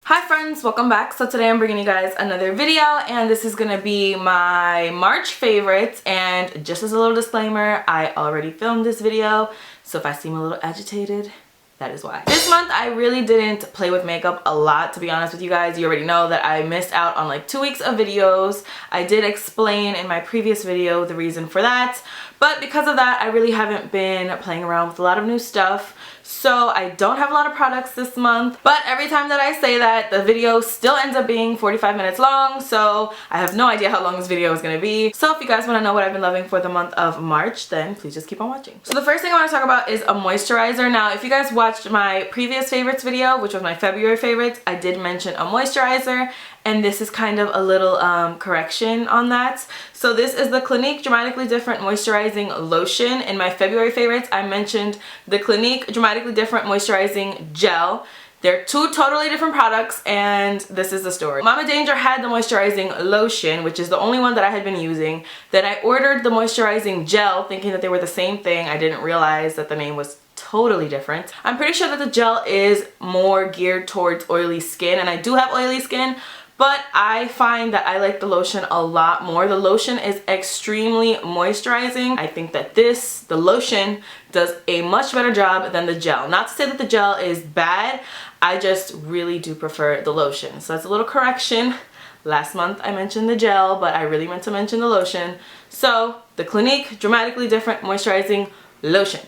Hi friends, welcome back. So today I'm bringing you guys another video and this is gonna be my March favorites, and just as a little disclaimer, I already filmed this video, so if I seem a little agitated, that is why. This month I really didn't play with makeup a lot, to be honest with you guys. You already know that I missed out on like 2 weeks of videos. I did explain in my previous video the reason for that, but because of that I really haven't been playing around with a lot of new stuff. So I don't have a lot of products this month, but every time that I say that, the video still ends up being 45 minutes long, so I have no idea how long this video is going to be. So if you guys want to know what I've been loving for the month of March, then please just keep on watching. So the first thing I want to talk about is a moisturizer. Now if you guys watched my previous favorites video, which was my February favorites, I did mention a moisturizer, and this is kind of a little correction on that. So this is the Clinique Dramatically Different Moisturizing Lotion. In my February favorites, I mentioned the Clinique Dramatically Different Moisturizing Gel. They're two totally different products, and this is the story. Mama Danger had the moisturizing lotion, which is the only one that I had been using. Then I ordered the moisturizing gel thinking that they were the same thing. I didn't realize that the name was totally different. I'm pretty sure that the gel is more geared towards oily skin, and I do have oily skin, but I find that I like the lotion a lot more. The lotion is extremely moisturizing. I think that the lotion does a much better job than the gel. Not to say that the gel is bad, I just really do prefer the lotion. So that's a little correction. Last month I mentioned the gel, but I really meant to mention the lotion. So the Clinique Dramatically Different Moisturizing Lotion,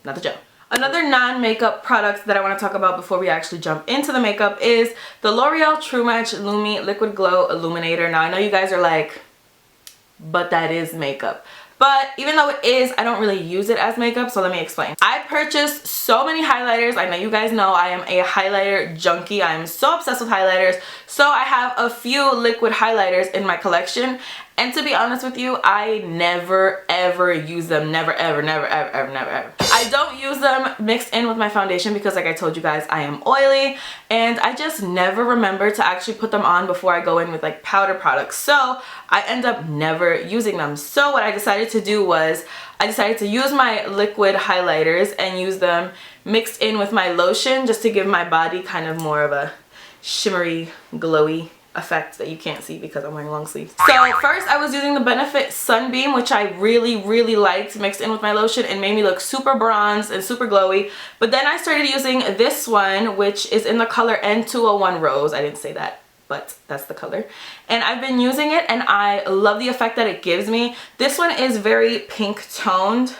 not the gel. Another non-makeup product that I want to talk about before we actually jump into the makeup is the L'Oreal True Match Lumi Liquid Glow Illuminator. Now I know you guys are like, but that is makeup. But even though it is, I don't really use it as makeup, so let me explain. I purchased so many highlighters. I know you guys know I am a highlighter junkie. I am so obsessed with highlighters. So I have a few liquid highlighters in my collection. And to be honest with you, I never ever use them. Never ever, never ever, ever, never ever. I don't use them mixed in with my foundation because, like I told you guys, I am oily. And I just never remember to actually put them on before I go in with like powder products. So I end up never using them. So what I decided to do was I decided to use my liquid highlighters and use them mixed in with my lotion just to give my body kind of more of a shimmery, glowy effect that you can't see because I'm wearing long sleeves. So first I was using the Benefit Sunbeam, which I really liked mixed in with my lotion and made me look super bronzed and super glowy. But then I started using this one, which is in the color N201 Rose. I didn't say that, but that's the color. And I've been using it and I love the effect that it gives me. This one is very pink toned,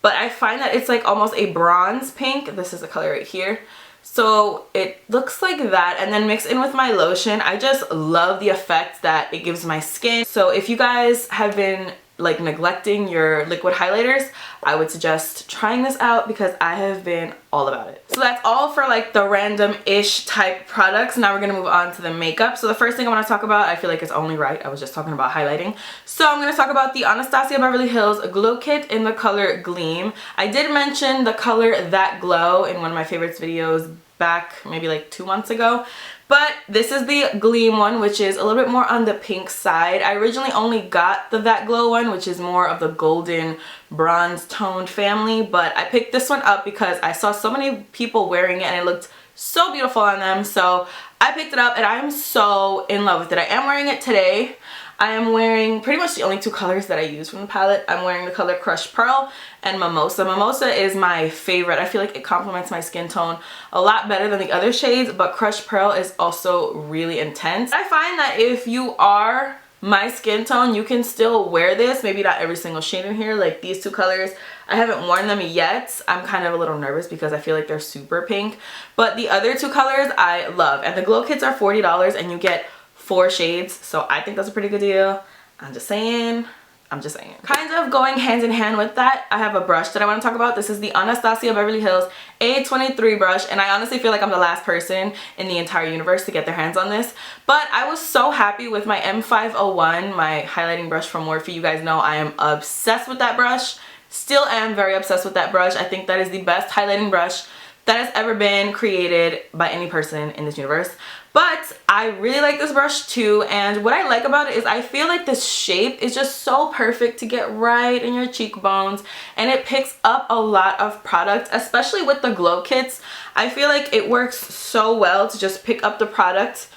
but I find that it's like almost a bronze pink. This is the color right here. So it looks like that, and then mixed in with my lotion, I just love the effect that it gives my skin. So if you guys have been like neglecting your liquid highlighters, I would suggest trying this out because I have been all about it. So that's all for like the random-ish type products. Now we're gonna move on to the makeup. So the first thing I want to talk about, I feel like it's only right, I was just talking about highlighting. So I'm gonna talk about the Anastasia Beverly Hills Glow Kit in the color Gleam. I did mention the color That Glow in one of my favorites videos back maybe like 2 months ago. But this is the Gleam one, which is a little bit more on the pink side. I originally only got the That Glow one, which is more of the golden bronze toned family, but I picked this one up because I saw so many people wearing it and it looked so beautiful on them. So I picked it up and I am so in love with it. I am wearing it today. I am wearing pretty much the only 2 colors that I use from the palette. I'm wearing the color Crushed Pearl and Mimosa. Mimosa is my favorite. I feel like it complements my skin tone a lot better than the other shades, but Crushed Pearl is also really intense. I find that if you are my skin tone, you can still wear this. Maybe not every single shade in here, like these 2 colors. I haven't worn them yet. I'm kind of a little nervous because I feel like they're super pink. But the other 2 colors I love. And the Glow Kits are $40 and you get 4 shades, so I think that's a pretty good deal. I'm just saying. Kind of going hand in hand with that, I have a brush that I want to talk about. This is the Anastasia Beverly Hills A23 brush, and I honestly feel like I'm the last person in the entire universe to get their hands on this. But I was so happy with my M501, my highlighting brush from Morphe. You guys know I am obsessed with that brush. Still am very obsessed with that brush. I think that is the best highlighting brush that has ever been created by any person in this universe. But I really like this brush too, and what I like about it is I feel like this shape is just so perfect to get right in your cheekbones, and it picks up a lot of product, especially with the glow kits. I feel like it works so well to just pick up the product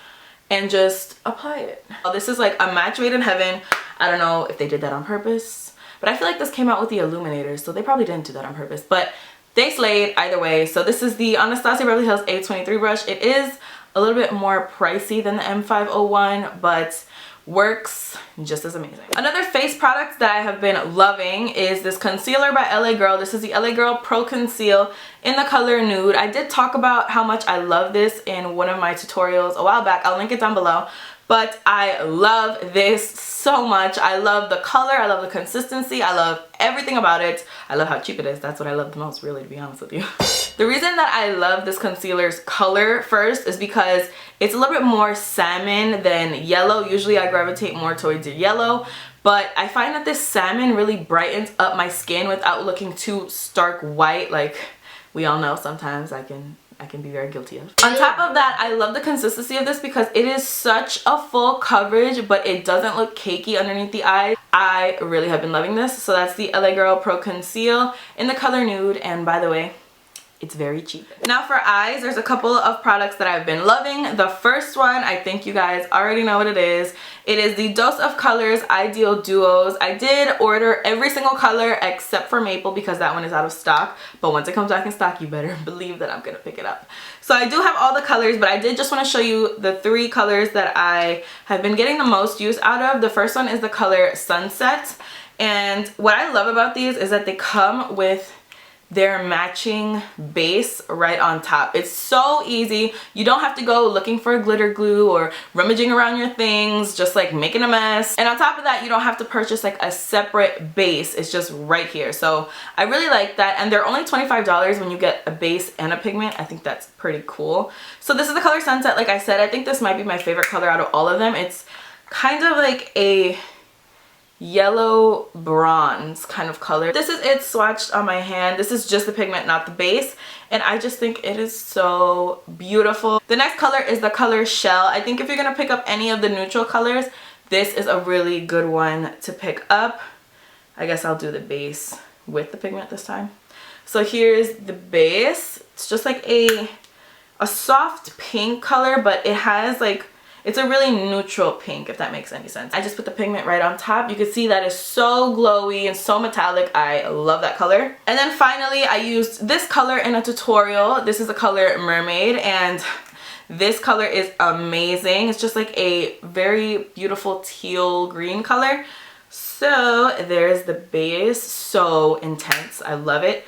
and just apply it. This is like a match made in heaven. I don't know if they did that on purpose, but I feel like this came out with the Illuminator, so they probably didn't do that on purpose, but they slayed either way. So this is the Anastasia Beverly Hills A23 brush. It is a little bit more pricey than the M501, but works just as amazing. Another face product that I have been loving is this concealer by LA Girl. This is the LA Girl Pro Conceal in the color Nude. I did talk about how much I love this in one of my tutorials a while back. I'll link it down below. But I love this so much. I love the color, I love the consistency, I love everything about it. I love how cheap it is. That's what I love the most, really, to be honest with you. The reason that I love this concealer's color first is because it's a little bit more salmon than yellow. Usually I gravitate more towards the yellow, but I find that this salmon really brightens up my skin without looking too stark white. Like we all know sometimes I can be very guilty of. On top of that, I love the consistency of this because it is such a full coverage, but it doesn't look cakey underneath the eye. I really have been loving this. So that's the LA Girl Pro Conceal in the color Nude, and by the way, it's very cheap. Now for eyes, there's a couple of products that I've been loving. The first one, I think you guys already know what it is. It is the Dose of Colors Eyedeal Duos. I did order every single color except for Maple because that one is out of stock. But once it comes back in stock, you better believe that I'm gonna pick it up. So I do have all the colors, but I did just want to show you the 3 colors that I have been getting the most use out of. The first one is the color Sunset. And what I love about these is that they come with their matching base right on top. It's so easy. You don't have to go looking for glitter glue or rummaging around your things, just like making a mess. And on top of that, you don't have to purchase like a separate base. It's just right here. So I really like that. And they're only $25 when you get a base and a pigment. I think that's pretty cool. So this is the color Sunset. Like I said, I think this might be my favorite color out of all of them. It's kind of like a yellow bronze kind of color. This is it swatched on my hand. This is just the pigment, not the base, and I just think it is so beautiful. The next color is the color Shell. I think if you're gonna pick up any of the neutral colors, this is a really good one to pick up. I guess I'll do the base with the pigment this time. So here's the base. It's just like a soft pink color, but it has like, it's a really neutral pink, if that makes any sense. I just put the pigment right on top. You can see that is so glowy and so metallic. I love that color. And then finally, I used this color in a tutorial. This is the color Mermaid, and this color is amazing. It's just like a very beautiful teal green color. So there's the base, so intense. I love it.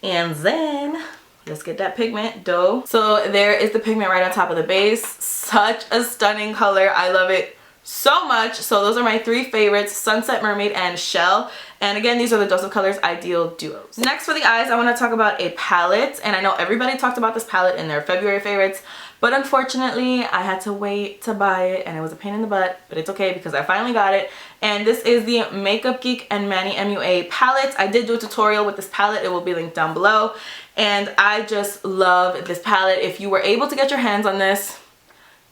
And then let's get that pigment dough. So there is the pigment right on top of the base. Such a stunning color. I love it so much. So those are my 3 favorites: Sunset, Mermaid, and Shell. And again, these are the Dose of Colors Eyedeal Duos. Next for the eyes, I want to talk about a palette. And I know everybody talked about this palette in their February favorites, but unfortunately I had to wait to buy it, and it was a pain in the butt, but it's okay because I finally got it. And this is the Makeup Geek and Manny MUA palette. I did do a tutorial with this palette. It will be linked down below. And I just love this palette. If you were able to get your hands on this,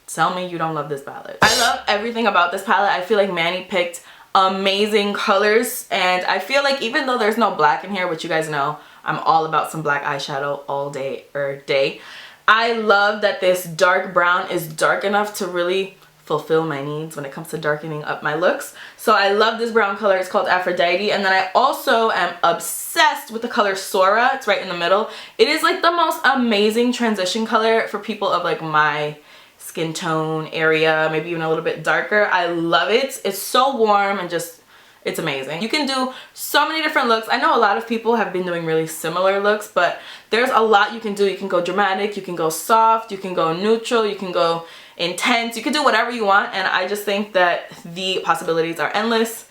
tell me you don't love this palette. I love everything about this palette. I feel like Manny picked amazing colors, and I feel like even though there's no black in here, which you guys know, I'm all about some black eyeshadow all day day. I love that this dark brown is dark enough to really fulfill my needs when it comes to darkening up my looks. So I love this brown color. It's called Aphrodite. And then I also am obsessed with the color Sora. It's right in the middle. It is like the most amazing transition color for people of like my skin tone area, maybe even a little bit darker. I love it. It's so warm and just, it's amazing. You can do so many different looks. I know a lot of people have been doing really similar looks, but there's a lot you can do. You can go dramatic, you can go soft, you can go neutral, you can go intense, you can do whatever you want, and I just think that the possibilities are endless.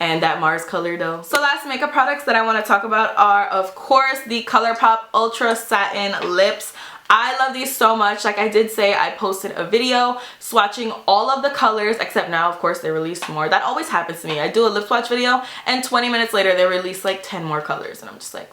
And that Mars color though. So last makeup products that I want to talk about are of course the ColourPop Ultra Satin Lips. I love these so much. Like I did say, I posted a video swatching all of the colors, except now of course they released more. That always happens to me. I do a lip swatch video and 20 minutes later they release like 10 more colors, and I'm just like,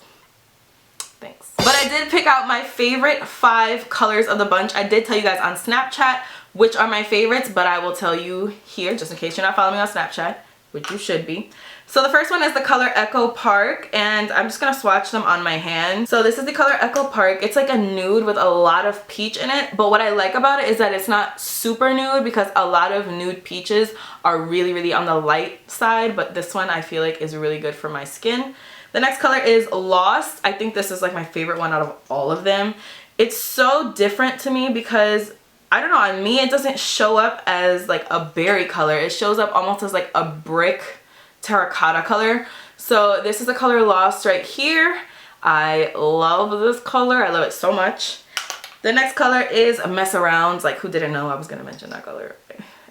thanks. But I did pick out my favorite 5 colors of the bunch. I did tell you guys on Snapchat which are my favorites, but I will tell you here just in case you're not following me on Snapchat, which you should be. So the first one is the color Echo Park, and I'm just gonna swatch them on my hand. So this is the color Echo Park. It's like a nude with a lot of peach in it, but what I like about it is that it's not super nude, because a lot of nude peaches are really on the light side, but this one I feel like is really good for my skin. The next color is Lost. I think this is like my favorite one out of all of them. It's so different to me because I don't know, on me it doesn't show up as like a berry color. It shows up almost as like a brick terracotta color. So this is the color Lost right here. I love this color. I love it so much. The next color is Mess Around. Like, who didn't know I was gonna mention that color?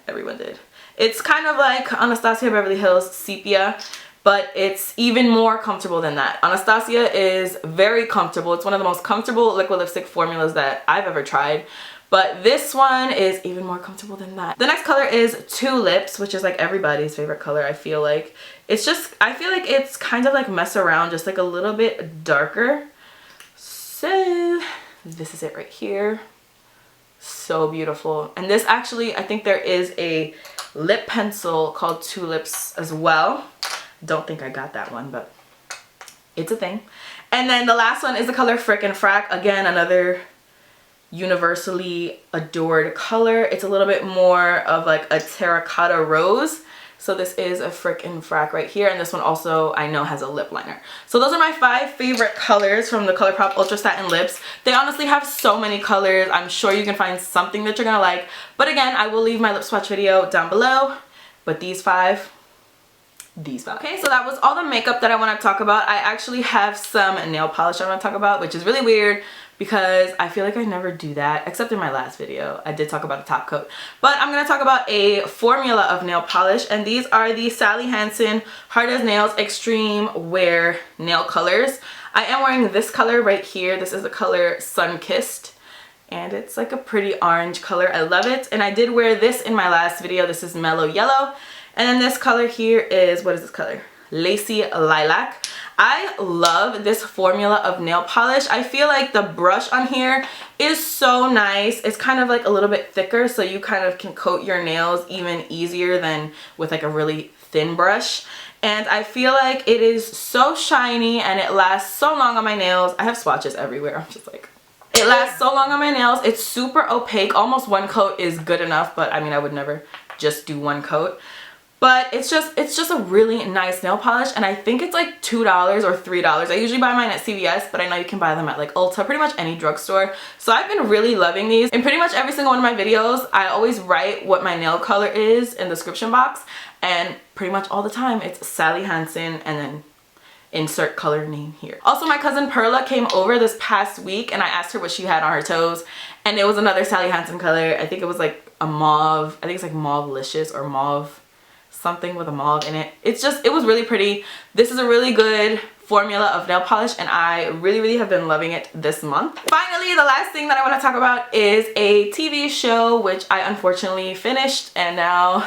Everyone did. It's kind of like Anastasia Beverly Hills Sepia, but it's even more comfortable than that. Anastasia is very comfortable. It's one of the most comfortable liquid lipstick formulas that I've ever tried. But this one is even more comfortable than that. The next color is Toolips, which is like everybody's favorite color, I feel like. It's just, I feel like it's kind of like Mess Around, just like a little bit darker. So this is it right here. So beautiful. And this actually, I think there is a lip pencil called Toolips as well. Don't think I got that one, but it's a thing. And then the last one is the color Frick and Frack. Again, another universally adored color. It's a little bit more of like a terracotta rose. So this is a Frick and Frack right here, and this one also I know has a lip liner. So those are my 5 favorite colors from the ColourPop Ultra Satin Lips. They honestly have so many colors. I'm sure you can find something that you're gonna like. But again, I will leave my lip swatch video down below. But these 5. Okay, so that was all the makeup that I want to talk about. I actually have some nail polish I want to talk about, which is really weird because I feel like I never do that, except in my last video. I did talk about a top coat. But I'm going to talk about a formula of nail polish, and these are the Sally Hansen Hard as Nails Extreme Wear Nail Colors. I am wearing this color right here. This is the color Sunkissed, and it's like a pretty orange color. I love it, and I did wear this in my last video. This is Mellow Yellow. And then this color here is, what is this color? Lacey Lilac. I love this formula of nail polish. I feel like the brush on here is so nice. It's kind of like a little bit thicker, so you kind of can coat your nails even easier than with like a really thin brush. And I feel like it is so shiny and it lasts so long on my nails. I have swatches everywhere. I'm just like, it lasts so long on my nails. It's super opaque. Almost one coat is good enough, but I mean, I would never just do one coat. But it's just a really nice nail polish, and I think it's like $2 or $3. I usually buy mine at CVS, but I know you can buy them at like Ulta, pretty much any drugstore. So I've been really loving these. In pretty much every single one of my videos, I always write what my nail color is in the description box, and pretty much all the time it's Sally Hansen and then insert color name here. Also, my cousin Perla came over this past week and I asked her what she had on her toes, and it was another Sally Hansen color. I think it was like a mauve. I think it's like Mauvelicious or mauve, something with a mauve in it. It was really pretty. This is a really good formula of nail polish, and I really have been loving it this month. Finally, the last thing that I want to talk about is a TV show, which I unfortunately finished, and now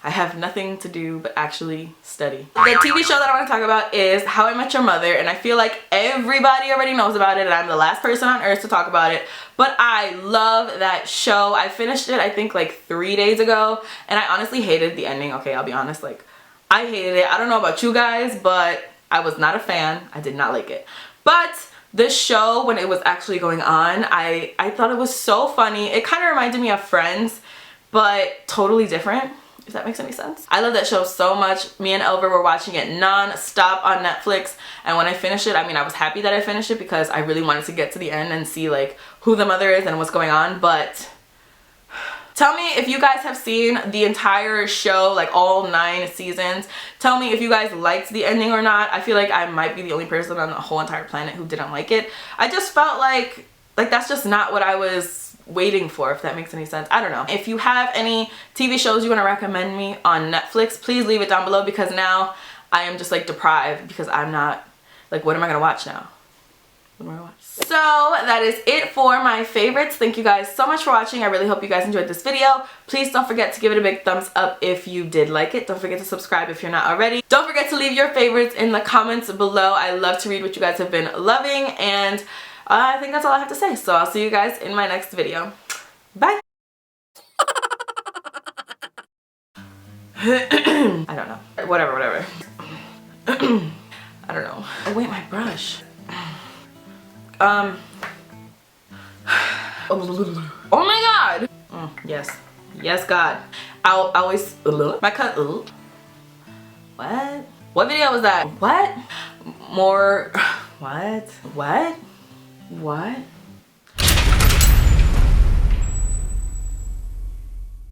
I have nothing to do but actually study. The TV show that I want to talk about is How I Met Your Mother, and I feel like everybody already knows about it and I'm the last person on earth to talk about it, but I love that show. I finished it I think like 3 days ago, and I honestly hated the ending. Okay, I'll be honest, like I hated it. I don't know about you guys, but I was not a fan. I did not like it. But this show, when it was actually going on, I thought it was so funny. It kind of reminded me of Friends, but totally different, if that makes any sense. I love that show so much. Me and Elver were watching it non-stop on Netflix, and when I finished it, I mean, I was happy that I finished it because I really wanted to get to the end and see like who the mother is and what's going on. But tell me if you guys have seen the entire show, like all 9 seasons. Tell me if you guys liked the ending or not. I feel like I might be the only person on the whole entire planet who didn't like it. I just felt like that's just not what I was waiting for, if that makes any sense. I don't know. If you have any TV shows you want to recommend me on Netflix, please leave it down below, because now I am just like deprived because I'm not, like, what am I gonna watch now? So that is it for my favorites. Thank you guys so much for watching. I really hope you guys enjoyed this video. Please don't forget to give it a big thumbs up if you did like it. Don't forget to subscribe if you're not already. Don't forget to leave your favorites in the comments below. I love to read what you guys have been loving, and I think that's all I have to say. So I'll see you guys in my next video. Bye. I don't know. Whatever. I don't know. Oh wait, my brush. Oh my god! Yes. Yes, God. I'll always my cut. What? What video was that? What? More. What? What?